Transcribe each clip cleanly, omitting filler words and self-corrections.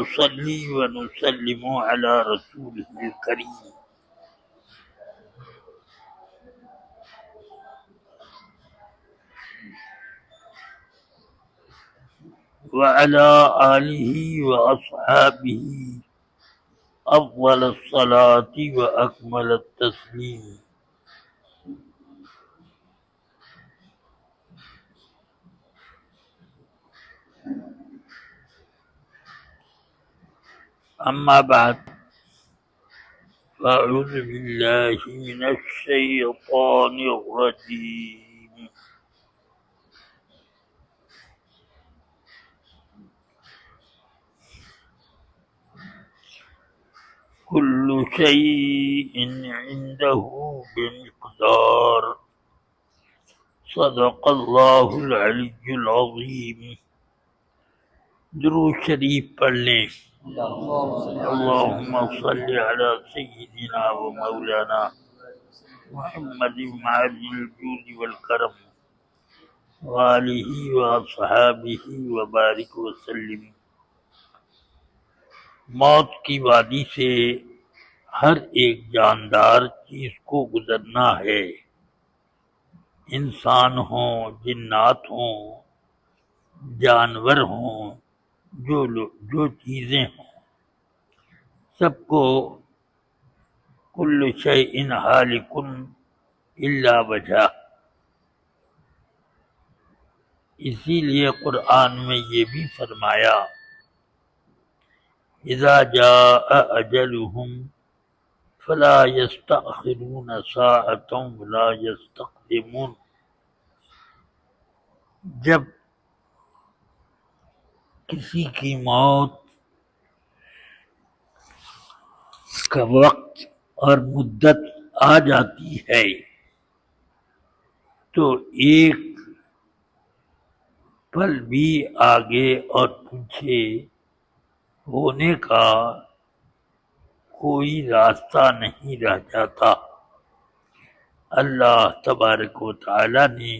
ونصلي ونسلم على رسوله الكريم وعلى آله وأصحابه أفضل الصلاة وأكمل التسليم. أما بعد فأعوذ بالله من الشيطان الرجيم. كل شيء عنده بمقدار. صدق الله العلي العظيم. درود شریف پڑھ لیں. اللهم صل على سيدنا ومولانا محمد معدن الجود والكرم وآله وأصحابه وبارك وسلم. موت کی وادی سے ہر ایک جاندار چیز کو گزرنا ہے. انسان ہوں، جنات ہوں، جانور ہوں، جو چیزیں ہوں، سب کو کل شیء ہالک الا وجہہ. اسی لیے قرآن میں یہ بھی فرمایا اذا جاء اجلهم فلا يستأخرون ساعة ولا يستقدمون. جب کسی کی موت کا وقت اور مدت آ جاتی ہے تو ایک پل بھی آگے اور پیچھے ہونے کا کوئی راستہ نہیں رہ جاتا. اللہ تبارک و تعالی نے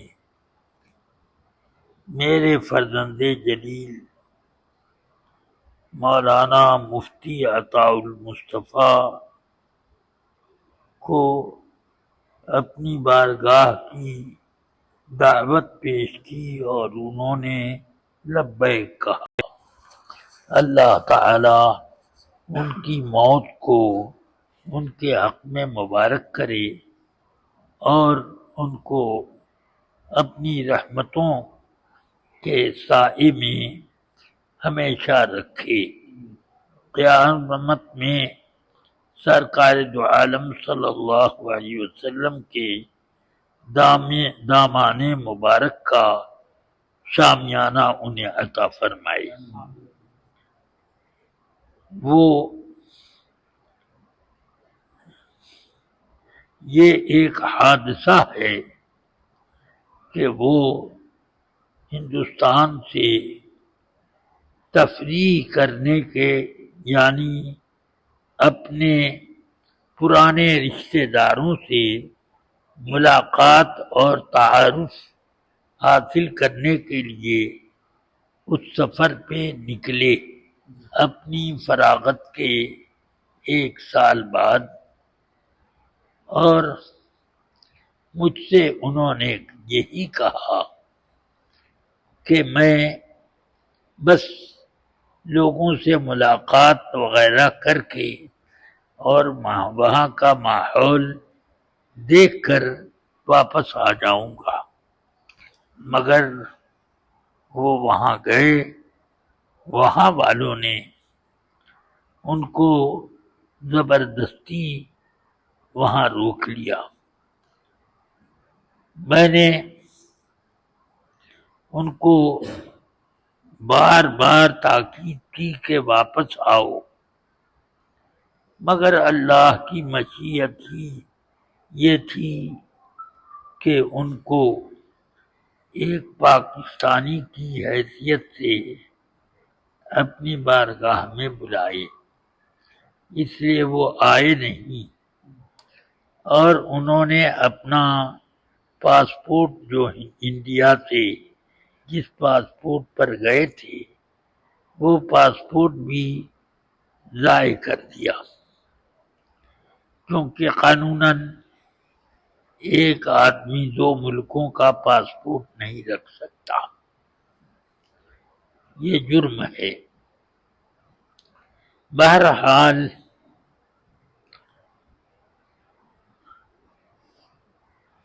میرے فرزند جلیل مولانا مفتی عطاء المصطفیٰ کو اپنی بارگاہ کی دعوت پیش کی اور انہوں نے لبیک کہا. اللہ تعالی ان کی موت کو ان کے حق میں مبارک کرے اور ان کو اپنی رحمتوں کے سائے میں ہمیشہ رکھے. قیامت میں سرکار دو عالم صلی اللہ علیہ وسلم کے دامان مبارک کا شامیانہ انہیں عطا فرمائے. یہ ایک حادثہ ہے کہ وہ ہندوستان سے تفریح کرنے کے یعنی اپنے پرانے رشتہ داروں سے ملاقات اور تعارف حاصل کرنے کے لیے اس سفر پہ نکلے. اپنی فراغت کے 1 سال بعد اور مجھ سے انہوں نے یہی کہا کہ میں بس لوگوں سے ملاقات وغیرہ کر کے اور وہاں کا ماحول دیکھ کر واپس آ جاؤں گا. مگر وہ وہاں گئے، وہاں والوں نے ان کو زبردستی وہاں روک لیا. میں نے ان کو بار بار تاکید کی کہ واپس آؤ، مگر اللہ کی مشیت ہی یہ تھی کہ ان کو ایک پاکستانی کی حیثیت سے اپنی بارگاہ میں بلائے، اس لیے وہ آئے نہیں. اور انہوں نے اپنا پاسپورٹ جو انڈیا سے جس پاسپورٹ پر گئے تھے وہ پاسپورٹ بھی ضائع کر دیا، کیونکہ قانوناً ایک آدمی 2 ملکوں کا پاسپورٹ نہیں رکھ سکتا، یہ جرم ہے۔ بہرحال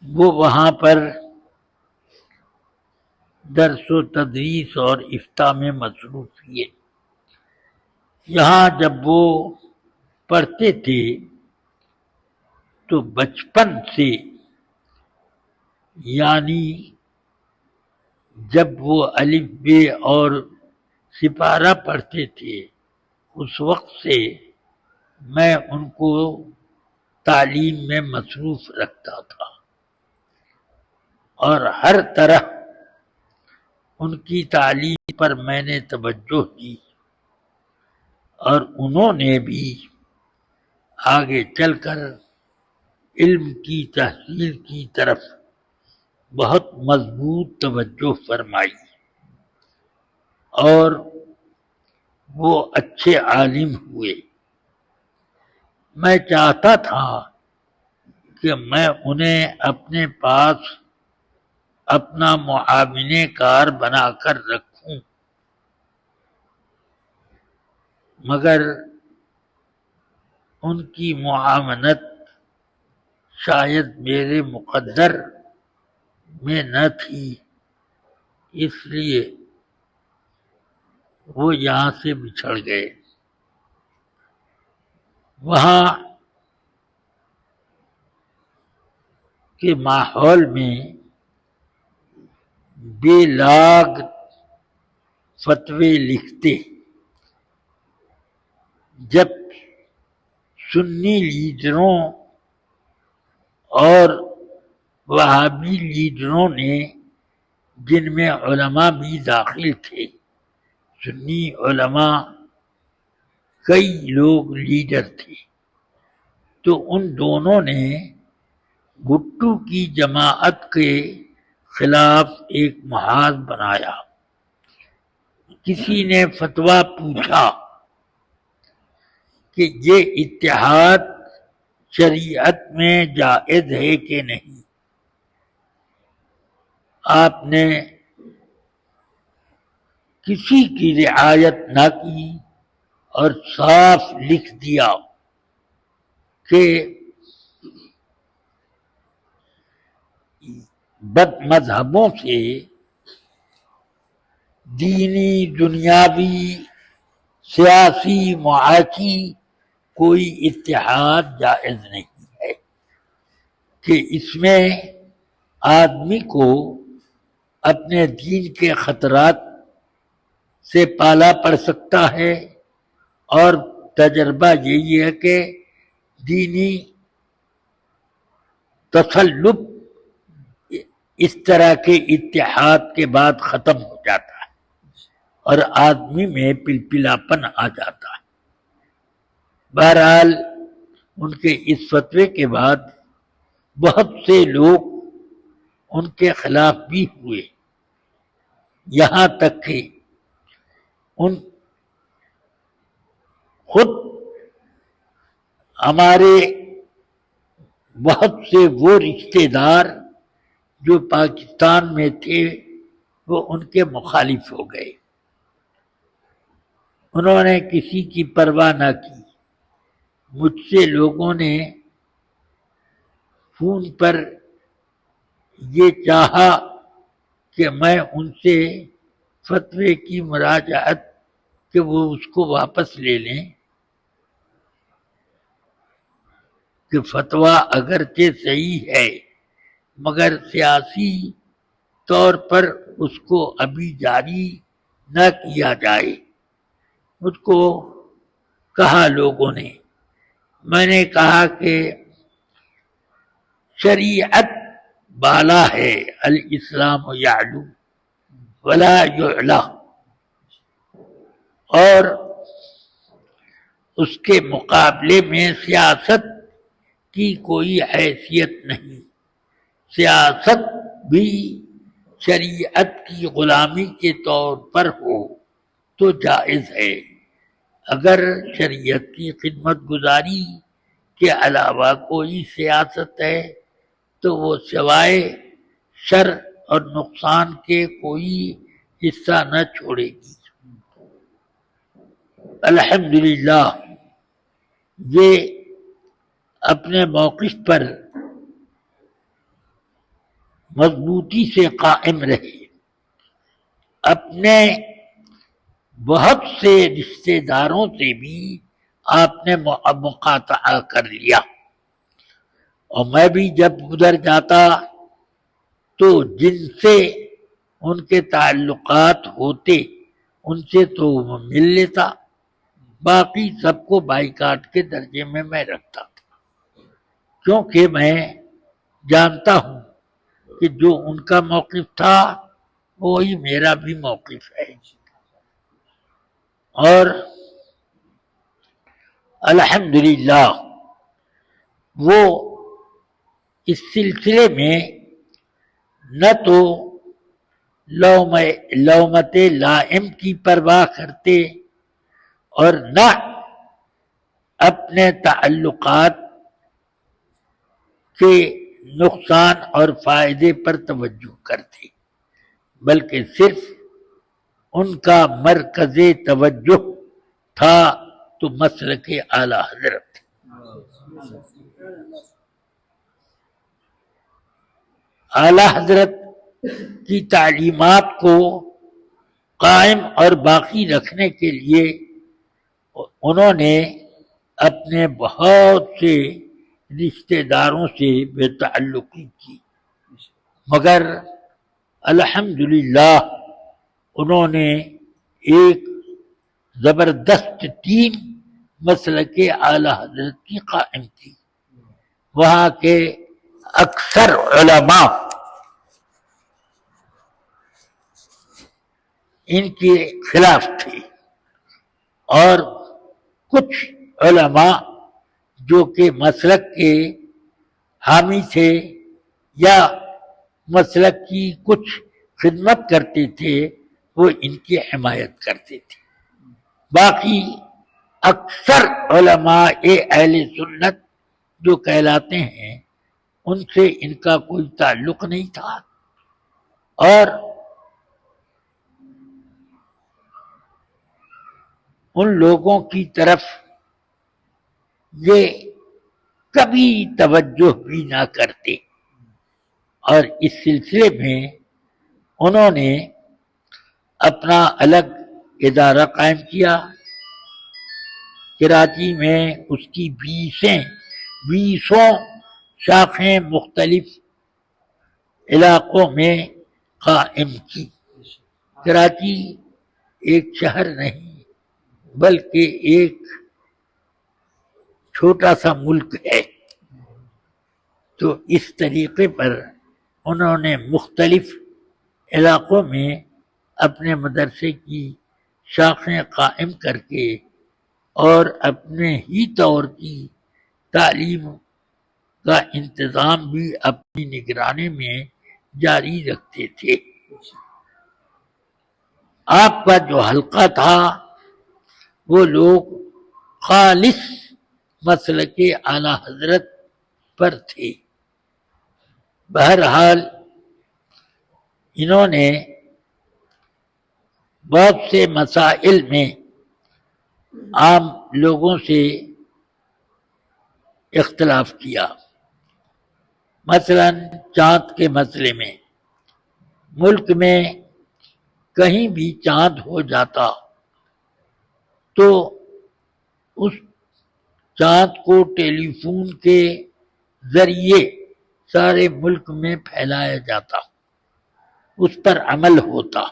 وہ وہاں پر درس و تدریس اور افتاء میں مصروف ہوئے۔ یہاں جب وہ پڑھتے تھے تو بچپن سے، یعنی جب وہ الف ب اور سپارہ پڑھتے تھے اس وقت سے میں ان کو تعلیم میں مصروف رکھتا تھا اور ہر طرح ان کی تعلیم پر میں نے توجہ دی، اور انہوں نے بھی آگے چل کر علم کی تحصیل کی طرف بہت مضبوط توجہ فرمائی اور وہ اچھے عالم ہوئے۔ میں چاہتا تھا کہ میں انہیں اپنے پاس اپنا معاون کار بنا کر رکھوں، مگر ان کی معاونت شاید میرے مقدر میں نہ تھی، اس لیے وہ یہاں سے بچھڑ گئے۔ وہاں کے ماحول میں بے لاگ فتوے لکھتے، جب سنی لیڈروں اور وہابی لیڈروں نے، جن میں علماء بھی داخل تھے، سنی علماء کئی لوگ لیڈر تھے، تو ان دونوں نے بھٹو کی جماعت کے خلاف ایک محاذ بنایا۔ کسی نے فتویٰ پوچھا کہ یہ اتحاد شریعت میں جائز ہے کہ نہیں؟ آپ نے کسی کی رعایت نہ کی اور صاف لکھ دیا کہ بد مذہبوں سے دینی، دنیاوی، سیاسی، معاشی کوئی اتحاد جائز نہیں ہے، کہ اس میں آدمی کو اپنے دین کے خطرات سے پالا پڑ سکتا ہے، اور تجربہ یہی ہے کہ دینی تسلط اس طرح کے اتحاد کے بعد ختم ہو جاتا ہے اور آدمی میں پلپلاپن آ جاتا ہے۔ بہرحال ان کے اس فتوے کے بعد بہت سے لوگ ان کے خلاف بھی ہوئے، یہاں تک کہ ان خود ہمارے بہت سے وہ رشتے دار جو پاکستان میں تھے وہ ان کے مخالف ہو گئے۔ انہوں نے کسی کی پرواہ نہ کی۔ مجھ سے لوگوں نے فون پر یہ چاہا کہ میں ان سے فتوے کی مراجعت کہ وہ اس کو واپس لے لیں، کہ فتویٰ اگرچہ صحیح ہے مگر سیاسی طور پر اس کو ابھی جاری نہ کیا جائے۔ مجھ کو کہا لوگوں نے، میں نے کہا کہ شریعت بالا ہے، الاسلام یعلو ولا یعلی، اور اس کے مقابلے میں سیاست کی کوئی حیثیت نہیں۔ سیاست بھی شریعت کی غلامی کے طور پر ہو تو جائز ہے، اگر شریعت کی خدمت گزاری کے علاوہ کوئی سیاست ہے تو وہ سوائے شر اور نقصان کے کوئی حصہ نہ چھوڑے گی۔ الحمدللہ یہ اپنے موقف پر مضبوطی سے قائم رہے، اپنے بہت سے رشتہ داروں سے بھی آپ نے مقاطعہ کر لیا، اور میں بھی جب ادھر جاتا تو جن سے ان کے تعلقات ہوتے ان سے تو مل لیتا، باقی سب کو بائیکاٹ کے درجے میں رکھتا تھا، کیونکہ میں جانتا ہوں کہ جو ان کا موقف تھا وہی میرا بھی موقف ہے۔ اور الحمدللہ وہ اس سلسلے میں نہ تو لومت لائم کی پرواہ کرتے اور نہ اپنے تعلقات کے نقصان اور فائدے پر توجہ کرتے، بلکہ صرف ان کا مرکز توجہ تھا تو مسلک اعلی حضرت۔ اعلی حضرت کی تعلیمات کو قائم اور باقی رکھنے کے لیے انہوں نے اپنے بہت سے رشتہ داروں سے بے تعلقی کی، مگر الحمدللہ انہوں نے ایک زبردست ٹیم مسلک اعلی حضرت کی قائم کی۔ وہاں کے اکثر علماء ان کے خلاف تھے، اور کچھ علماء جو کہ مسلک کے حامی تھے یا مسلک کی کچھ خدمت کرتے تھے وہ ان کی حمایت کرتے تھے۔ باقی اکثر علماء اہل سنت جو کہلاتے ہیں ان سے ان کا کوئی تعلق نہیں تھا، اور ان لوگوں کی طرف یہ کبھی توجہ بھی نہ کرتے، اور اس سلسلے میں انہوں نے اپنا الگ ادارہ قائم کیا۔ کراچی میں اس کی 20 شاخیں مختلف علاقوں میں قائم کی۔ کراچی ایک شہر نہیں بلکہ ایک چھوٹا سا ملک ہے، تو اس طریقے پر انہوں نے مختلف علاقوں میں اپنے مدرسے کی شاخیں قائم کر کے اور اپنے ہی طور کی تعلیم کا انتظام بھی اپنی نگرانی میں جاری رکھتے تھے۔ آپ کا جو حلقہ تھا وہ لوگ خالص مسلک اعلی حضرت پر تھے۔ بہرحال انہوں نے بہت سے مسائل میں عام لوگوں سے اختلاف کیا، مثلا چاند کے مسئلے میں۔ ملک میں کہیں بھی چاند ہو جاتا تو اس چاند کو ٹیلی فون کے ذریعے سارے ملک میں پھیلایا جاتا، اس پر عمل ہوتا،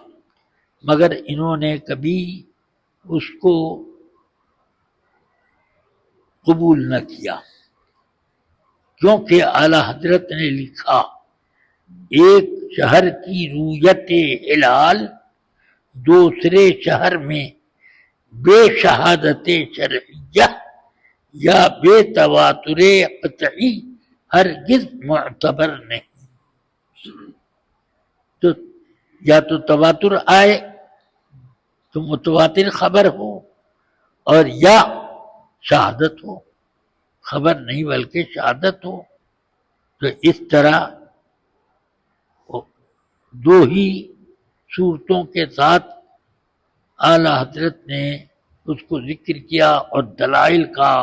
مگر انہوں نے کبھی اس کو قبول نہ کیا، کیونکہ اعلی حضرت نے لکھا ایک شہر کی رویت ہلال دوسرے شہر میں بے شہادت شرعیہ یا بے تواتر قطعی ہرگز معتبر نہیں۔ تو یا تو تواتر آئے تو متواتر خبر ہو، اور یا شہادت ہو، خبر نہیں بلکہ شہادت ہو. تو اس طرح دو ہی صورتوں کے ساتھ اعلی حضرت نے اس کو ذکر کیا اور دلائل کا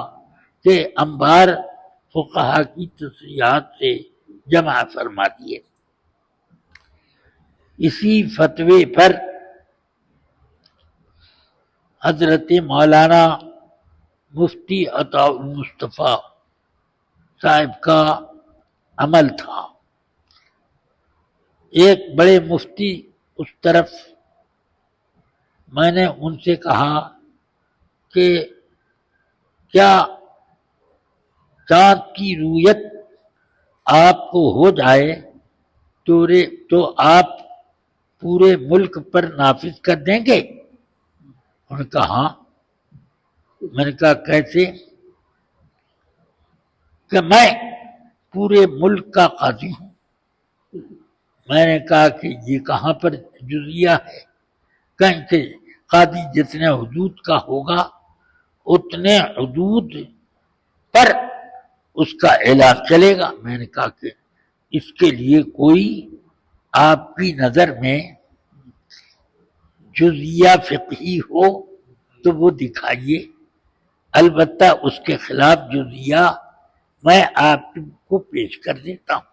کہ انبار فقہا کی تصریحات سے جمع فرما دیے. اسی فتوے پر حضرت مولانا مفتی عطاء المصطفیٰ صاحب کا عمل تھا. ایک بڑے مفتی اس طرف، میں نے ان سے کہا کہ کیا چاند کی رویت آپ کو ہو جائے تو آپ پورے ملک پر نافذ کر دیں گے؟ انہوں نے کہا ہاں. میں نے کہا کیسے؟ کہ میں پورے ملک کا قاضی ہوں. میں نے کہا کہ یہ کہاں پر جزیہ ہے؟ کہیں کہ قاضی جتنے حدود کا ہوگا اتنے حدود پر اس کا اعلان چلے گا. میں نے کہا کہ اس کے لیے کوئی آپ کی نظر میں جزیہ فقہی ہو تو وہ دکھائیے، البتہ اس کے خلاف جزیہ میں آپ کو پیش کر دیتا ہوں.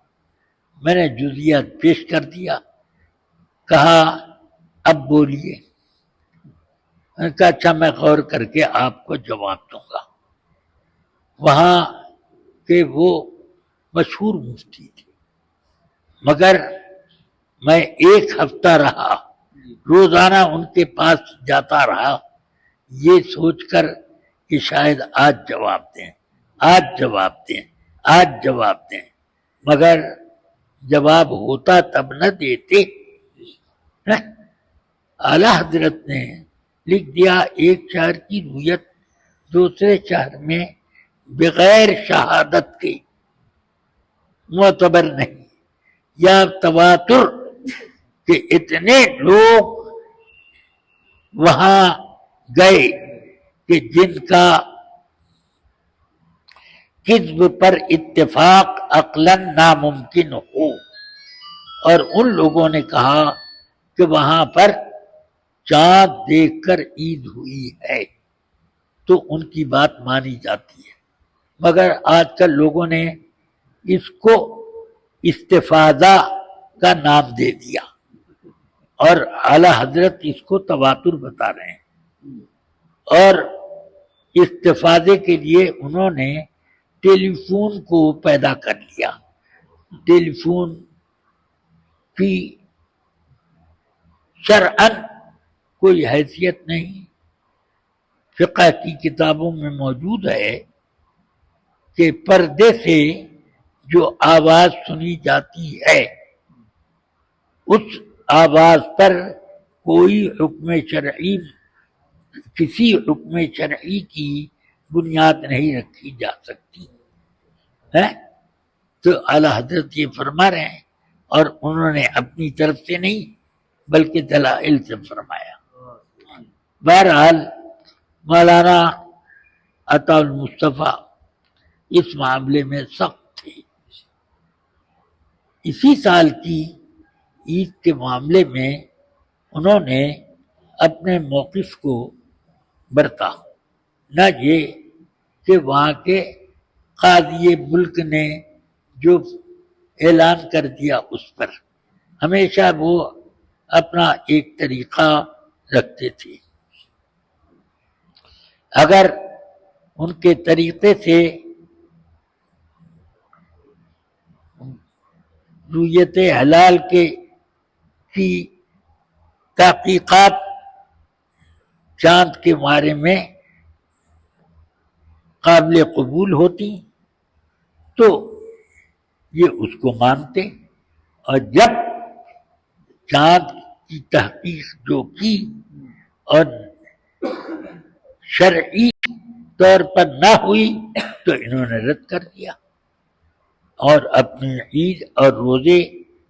میں نے جزیہ پیش کر دیا. کہا اب بولیے. میں نے کہا اچھا میں غور کر کے آپ کو جواب دوں گا. وہاں کے وہ مشہور مفتی تھے، مگر میں ایک ہفتہ رہا، روزانہ ان کے پاس جاتا رہا یہ سوچ کر کہ شاید آج جواب دیں، آج جواب دیں، آج جواب دیں، مگر جواب ہوتا تب نہ دیتے. اعلیٰ حضرت نے لکھ دیا ایک شہر کی رویت دوسرے شہر میں بغیر شہادت کے معتبر نہیں، یا تواتر کہ اتنے لوگ وہاں گئے کہ جن کا کذب پر اتفاق عقلاً ناممکن ہو، اور ان لوگوں نے کہا کہ وہاں پر چاند دیکھ کر عید ہوئی ہے تو ان کی بات مانی جاتی ہے. مگر آج کل لوگوں نے اس کو استفاضہ کا نام دے دیا اور اعلیٰ حضرت اس کو تواتر بتا رہے ہیں. اور استفاضے کے لیے انہوں نے ٹیلی فون کو پیدا کر لیا. ٹیلی فون کی شرعاً کوئی حیثیت نہیں. فقہ کی کتابوں میں موجود ہے کہ پردے سے جو آواز سنی جاتی ہے اس آواز پر کوئی حکم شرعی، کسی حکم شرعی کی بنیاد نہیں رکھی جا سکتی ہے. تو اعلیٰ حضرت یہ فرما رہے ہیں، اور انہوں نے اپنی طرف سے نہیں بلکہ دلائل سے فرمایا. بہرحال مولانا عطاء المصطفیٰ اس معاملے میں سخت تھے. اسی سال کی عید کے معاملے میں انہوں نے اپنے موقف کو برتا. نہ یہ کہ وہاں کے قاضی ملک نے جو اعلان کر دیا اس پر، ہمیشہ وہ اپنا ایک طریقہ رکھتے تھے. اگر ان کے طریقے سے رویت حلال کی تحقیقات چاند کے بارے میں قابل قبول ہوتی تو یہ اس کو مانتے، اور جب چاند کی تحقیق جو کی اور شرعی طور پر نہ ہوئی تو انہوں نے رد کر دیا اور اپنی عید اور روزے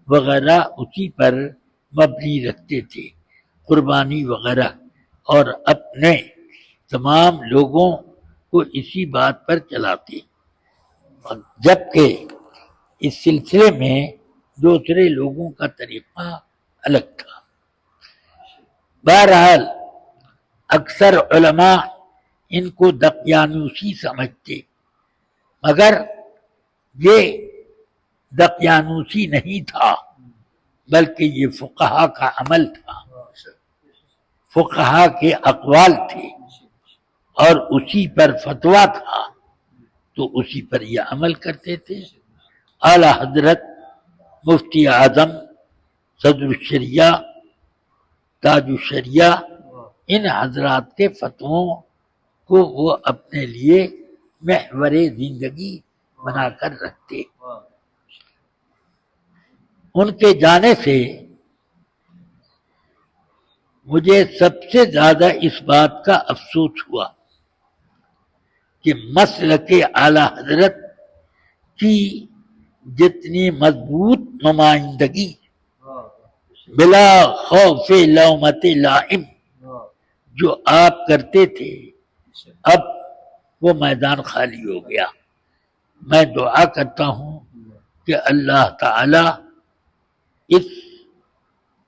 وغیرہ اسی پر مبنی رکھتے تھے، قربانی وغیرہ، اور اپنے تمام لوگوں کو اسی بات پر چلاتے، جبکہ اس سلسلے میں دوسرے لوگوں کا طریقہ الگ تھا۔ بہرحال اکثر علماء ان کو دقیانوسی سمجھتے، مگر یہ دقیانوسی نہیں تھا، بلکہ یہ فقہا کا عمل تھا، فقہا کے اقوال تھے اور اسی پر فتویٰ تھا، تو اسی پر یہ عمل کرتے تھے۔ اعلیٰ حضرت مفتی اعظم صدر الشریعہ تاج الشریعہ ان حضرات کے فتووں کو وہ اپنے لیے محور زندگی بنا کر رکھتے۔ ان کے جانے سے مجھے سب سے زیادہ اس بات کا افسوس ہوا کہ مسلک اعلیٰ حضرت کی جتنی مضبوط نمائندگی بلا خوف لومۃ لائم جو آپ کرتے تھے، اب وہ میدان خالی ہو گیا۔ میں دعا کرتا ہوں کہ اللہ تعالی اس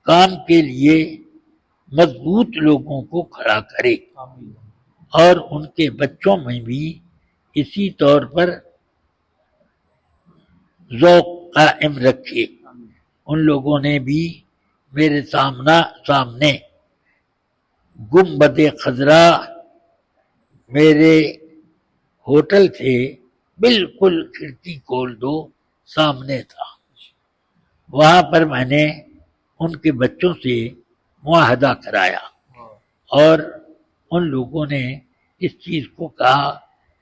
کام کے لیے مضبوط لوگوں کو کھڑا کرے اور ان کے بچوں میں بھی اسی طور پر ذوق قائم رکھے۔ ان لوگوں نے بھی میرے سامنے گنبد خضرا میرے ہوٹل سے بالکل کھڑکی کھول دو سامنے تھا، وہاں پر میں نے ان کے بچوں سے معاہدہ کرایا اور ان لوگوں نے اس چیز کو کہا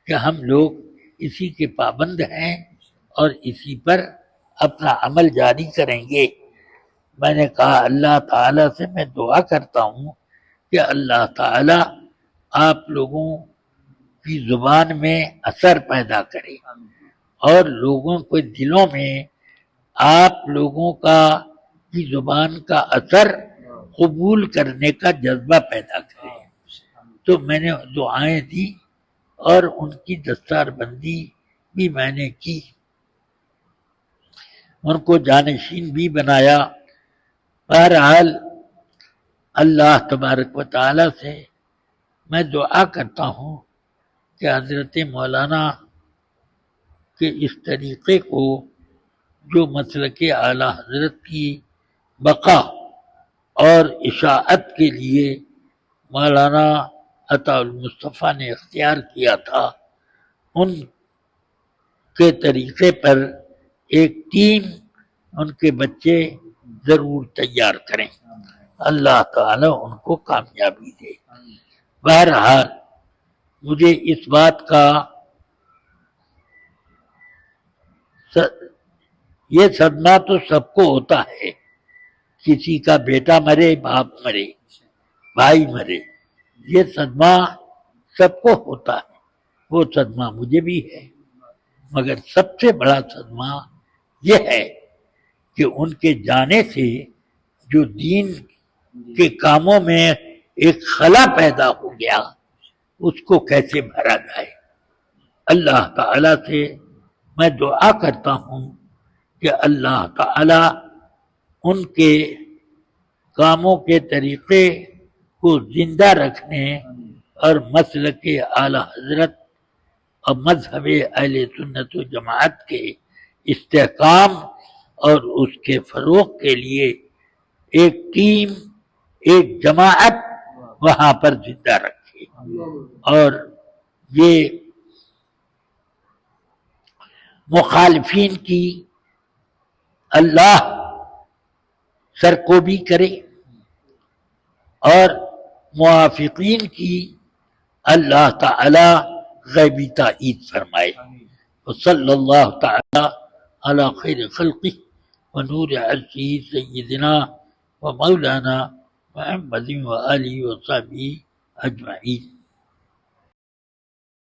کہ ہم لوگ اسی کے پابند ہیں اور اسی پر اپنا عمل جاری کریں گے۔ میں نے کہا اللہ تعالیٰ سے میں دعا کرتا ہوں کہ اللہ تعالیٰ آپ لوگوں کی زبان میں اثر پیدا کرے اور لوگوں کے دلوں میں آپ لوگوں کی زبان کا اثر قبول کرنے کا جذبہ پیدا کرے۔ تو میں نے دعائیں دی اور ان کی دستار بندی بھی میں نے کی، ان کو جانشین بھی بنایا۔ بہرحال اللہ تبارک و تعالی سے میں دعا کرتا ہوں کہ حضرت مولانا کے اس طریقے کو جو مسلک اعلیٰ حضرت کی بقا اور اشاعت کے لیے مولانا عطا المصطفیٰ نے اختیار کیا تھا، ان کے طریقے پر ایک ٹیم ان کے بچے ضرور تیار کریں، اللہ تعالی ان کو کامیابی دے۔ بہرحال مجھے اس بات کا یہ صدمہ تو سب کو ہوتا ہے، کسی کا بیٹا مرے، باپ مرے، بھائی مرے، یہ صدمہ سب کو ہوتا ہے، وہ صدمہ مجھے بھی ہے، مگر سب سے بڑا صدمہ یہ ہے کہ ان کے جانے سے جو دین کے کاموں میں ایک خلا پیدا ہو گیا اس کو کیسے بھرا جائے۔ اللہ تعالیٰ سے میں دعا کرتا ہوں کہ اللہ تعالیٰ ان کے کاموں کے طریقے کو زندہ رکھنے اور مسلک اعلیٰ حضرت اور مذہب اہل سنت و جماعت کے استحکام اور اس کے فروغ کے لیے ایک ٹیم، ایک جماعت وہاں پر زندہ رکھے، اور یہ مخالفین کی اللہ سرکوبی کرے اور موافقین کی اللہ تعالی غیبی تائید فرمائے۔ وصلی اللہ تعالی علی خیر خلقہ ونور عرشہ سیدنا و مولانا محمد و آلہ و صحبہ اجمعین۔